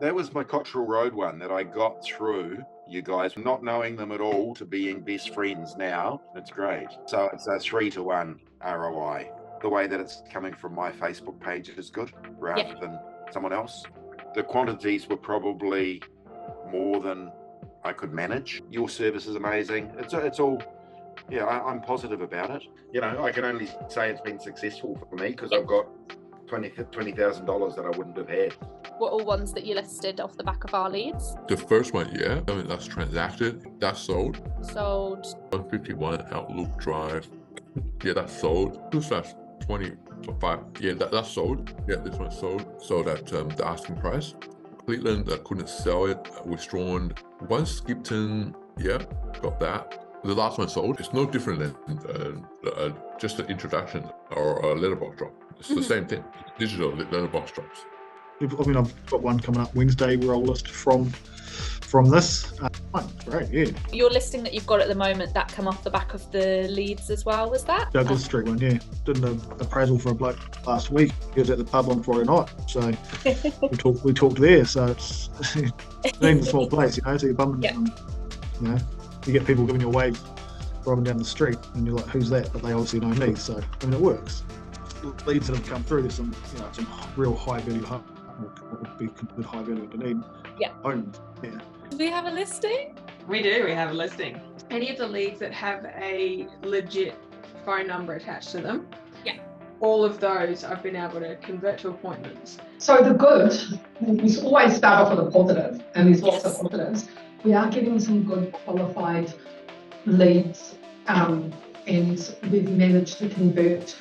That was my Cottrell Road one that I got through you guys, not knowing them at all, to being best friends now. It's great. So it's a 3-to-1 ROI. The way that it's coming from my Facebook page is good rather than someone else. The quantities were probably more than I could manage. Your service is amazing. It's all, yeah, I'm positive about it. You know, I can only say it's been successful for me because I've got $20,000 that I wouldn't have had. Were all ones that you listed off the back of our leads? The first one, yeah. I mean, that's transacted. That's sold. Sold. 151 Outlook Drive. Yeah, that's sold. Who's that? 25. Yeah, that's sold. Yeah, this one's sold. Sold at the asking price. Cleveland, couldn't sell it. Withdrawn. One Skipton, yeah, got that. The last one sold. It's no different than just an introduction or a letterbox drop. It's the same thing. Digital letterbox drops. I mean, I've got one coming up Wednesday where I'll list from this. Great, yeah. Your listing that you've got at the moment, that come off the back of the leads as well, was that? Yeah, I did a street one, yeah. Did an appraisal for a bloke last week. He was at the pub on Friday night, so we talked there. So it's even a small place, you know. So you're bumping, you know, you get people giving you a wave driving down the street, and you're like, "Who's that?" But they obviously know me, so I mean, it works. Leads that have come through, there's some, you know, some real high value. What would be considered high value to need. Homes. Yeah. Do we have a listing? We do. We have a listing. Any of the leads that have a legit phone number attached to them. All of those I've been able to convert to appointments. So the good, we always start off with a positive, and there's lots of positives. We are getting some good qualified leads, and we've managed to convert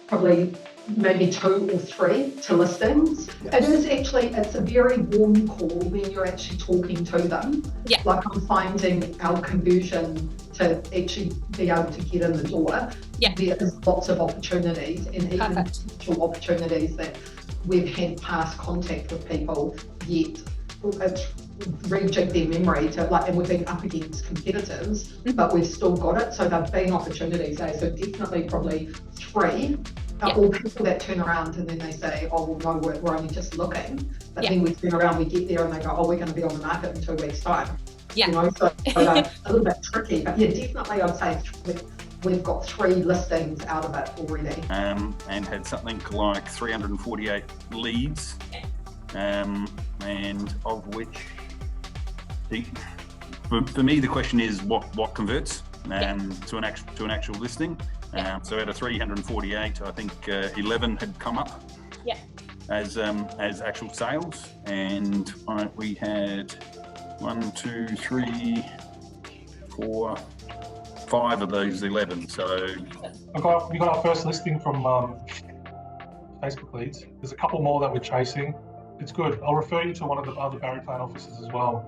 probably maybe 2 or 3 to listings. It is actually, it's a very warm call when you're actually talking to them. Like I'm finding our conversion to actually be able to get in the door. There is lots of opportunities, and even potential opportunities that we've had past contact with people, yet it's rejigged their memory to and we've been up against competitors, but we've still got it. So there've been opportunities there. So definitely probably 3 are all people that turn around and then they say, "Oh, well, no, we're only just looking." But then we turn around, we get there, and they go, "Oh, we're going to be on the market in 2 weeks' time." You know, so a little bit tricky. But yeah, definitely, I'd say we've got 3 listings out of it already. And had something like 348 leads, and of which, for me, the question is what converts to an actual listing. So out of 348, I think 11 had come up as actual sales, and we had 1, 2, 3, 4, 5 of those 11. So we got our first listing from Facebook leads. There's a couple more that we're chasing. It's good. I'll refer you to one of the other Barrytown offices as well.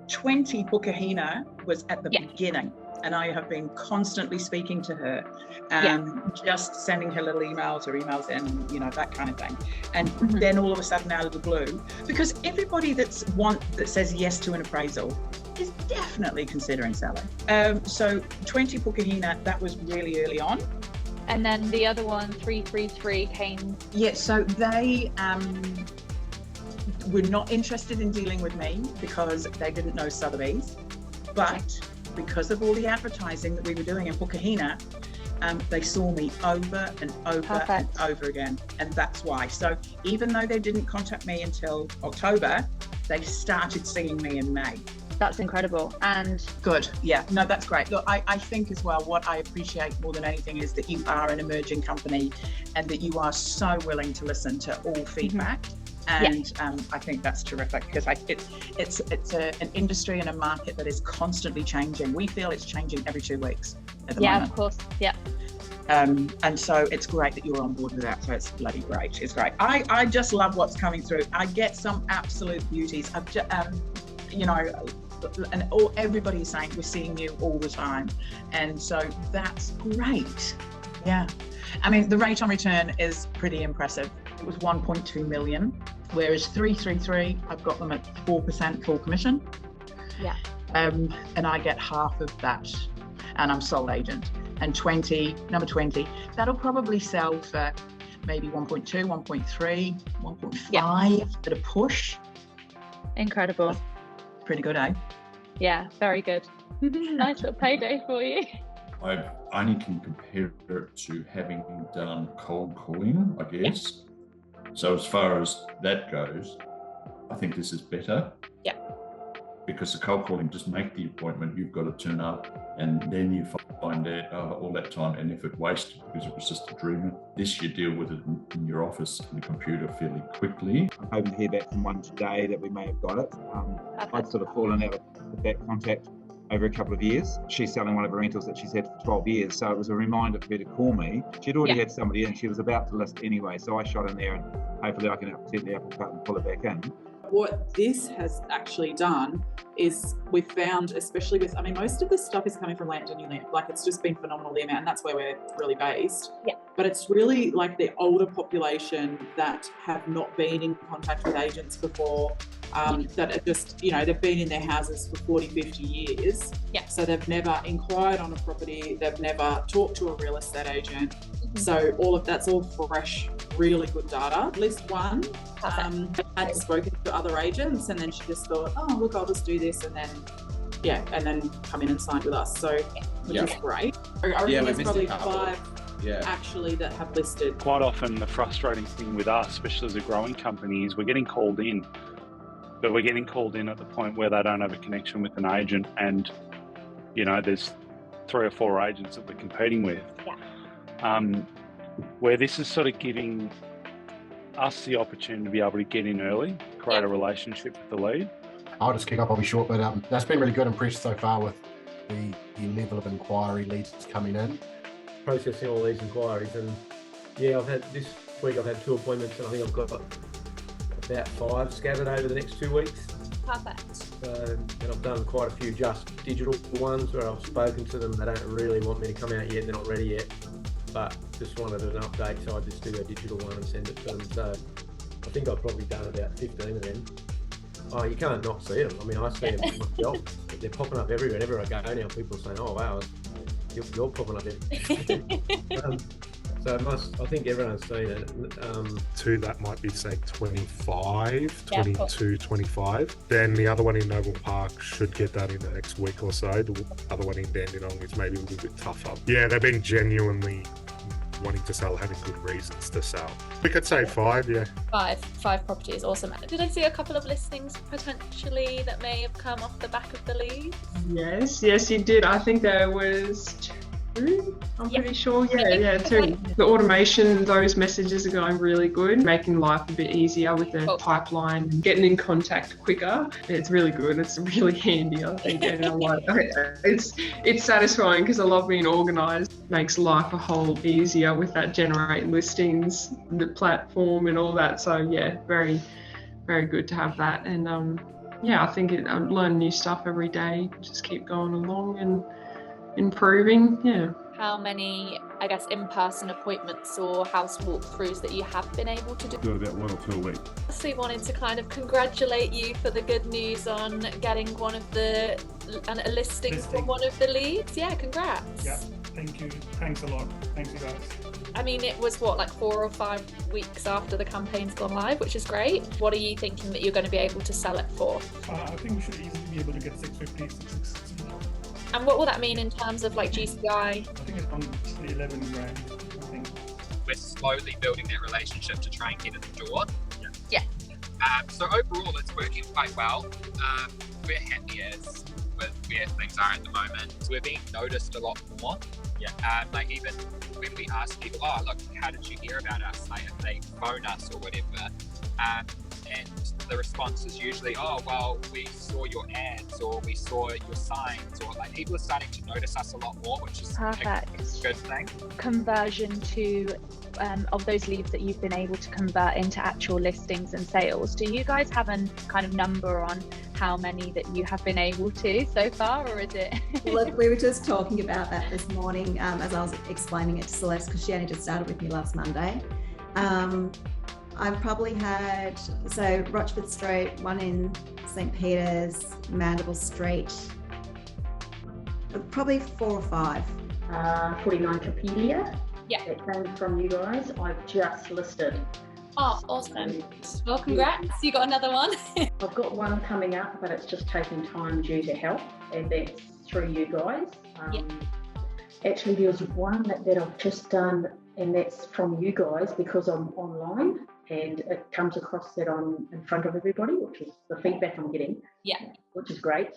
20 Bukahina was at the beginning, and I have been constantly speaking to her, just sending her little emails or emails in, you know, that kind of thing. And then all of a sudden, out of the blue, because everybody that says yes to an appraisal is definitely considering selling. So 20 Bukahina, that was really early on. And then the other one, 333, came. Yeah, so they were not interested in dealing with me because they didn't know Sotheby's, but because of all the advertising that we were doing in Bukahina, they saw me over and over and over again, and that's why. So even though they didn't contact me until October, they started seeing me in May. That's incredible. And good. Yeah, no, that's great. Look, I think as well, what I appreciate more than anything is that you are an emerging company and that you are so willing to listen to all feedback. And I think that's terrific, because it's an industry and a market that is constantly changing. We feel it's changing every 2 weeks at the moment. Of course. And so it's great that you're on board with that. So it's bloody great. It's great. I just love what's coming through. I get some absolute beauties. I've just, you know, and everybody's saying we're seeing you all the time, and so that's great. I mean, the rate on return is pretty impressive. It was 1.2 million, whereas 333, I've got them at 4% full commission. And I get half of that, and I'm sole agent. And number 20, that'll probably sell for maybe 1.2, 1.3, 1.5 at a push. Incredible. Pretty good, eh? Yeah, very good. Nice little payday for you. I only can compare it to having done cold calling, I guess. Yeah. So as far as that goes, I think this is better. Yeah. Because the cold calling, just make the appointment, you've got to turn up, and then you find out all that time and effort wasted because it was just a dream. This, you deal with it in your office on the computer fairly quickly. I'm hoping to hear back from one today that we may have got it. I'd sort of fallen out with that contact over a couple of years. She's selling one of her rentals that she's had for 12 years, so it was a reminder for her to call me. She'd already had somebody in, she was about to list anyway, so I shot in there and hopefully I can upset the apple cart and pull it back in. What this has actually done is we've found, especially with, I mean, most of this stuff is coming from Land and New Land. Like, it's just been phenomenal, the amount, and that's where we're really based. Yeah. But it's really like the older population that have not been in contact with agents before, that are just, you know, they've been in their houses for 40, 50 years. Yeah. So they've never inquired on a property, they've never talked to a real estate agent. So all of that's all fresh, really good data. List one had spoken to other agents, and then she just thought, oh, look, I'll just do this, and then come in and sign with us. So which is great. I reckon there's probably 5 actually that have listed. Quite often the frustrating thing with us, especially as a growing company, is we're getting called in, but we're getting called in at the point where they don't have a connection with an agent, and you know, there's 3 or 4 agents that we're competing with. Where this is sort of giving us the opportunity to be able to get in early, create a relationship with the lead. I'll just kick up, I'll be short, but that's been really good. Impressed so far with the level of inquiry leads coming in. Processing all these inquiries, and this week I've had 2 appointments, and I think I've got about 5 scattered over the next 2 weeks. Perfect. And I've done quite a few just digital ones where I've spoken to them. They don't really want me to come out yet, they're not ready yet, but just wanted an update, so I just do a digital one and send it to them. So I think I've probably done about 15 of them. Oh, you can't not see them. I mean, I see them myself. They're popping up everywhere. Everywhere I go now, people are saying, oh wow, you're popping up everywhere. So I think everyone's seen it. 2 that might be say 25, 22, 25. Then the other one in Noble Park should get that in the next week or so. The other one in Dandenong is maybe a little bit tougher. Yeah, they've been genuinely wanting to sell, having good reasons to sell. We could say 5, yeah. 5 properties, awesome. Did I see a couple of listings potentially that may have come off the back of the lead? Yes, you did. I think there was 2, I'm pretty sure. Yeah, 2. The automation, those messages are going really good, making life a bit easier with the pipeline, getting in contact quicker. It's really good. It's really handy, I think. And I'm like, it's satisfying because I love being organised. Makes life a whole easier with that generating listings, the platform and all that. So yeah, very, very good to have that. And I think I learn new stuff every day. Just keep going along and improving. Yeah. How many, I guess, in-person appointments or house walkthroughs that you have been able to do? Do about 1 or 2 a week. So wanted to kind of congratulate you for the good news on getting one of the a listing for one of the leads. Yeah, congrats. Yeah, thank you. Thanks a lot. Thanks, you guys. I mean, it was like 4 or 5 weeks after the campaign's gone live, which is great. What are you thinking that you're going to be able to sell it for? I think we should easily be able to get 650, 660. And what will that mean in terms of like GCI? I think it's on 11 grand, I think. We're slowly building that relationship to try and get in the door. Yeah. So overall, it's working quite well. We're happy as with where things are at the moment. We're being noticed a lot more. Yeah. Like even when we ask people, oh, look, how did you hear about us? Like if they phone us or whatever. And the response is usually, oh, well, we saw your ads or we saw your signs, or like people are starting to notice us a lot more, which is a good thing. Conversion of those leads that you've been able to convert into actual listings and sales. Do you guys have a kind of number on how many that you have been able to so far, or is it? Look, we were just talking about that this morning as I was explaining it to Celeste, because she only just started with me last Monday. I've probably had, so Rochford Street, one in St. Peter's, Mandible Street, probably 4 or 5. 49 Capelia. Yeah. It came from you guys. I've just listed Oh, awesome. Well, congrats. You got another one. I've got one coming up, but it's just taking time due to health, and that's through you guys. Actually, there's one that I've just done, and that's from you guys because I'm online, and it comes across that I'm in front of everybody, which is the feedback I'm getting. Yeah. Which is great.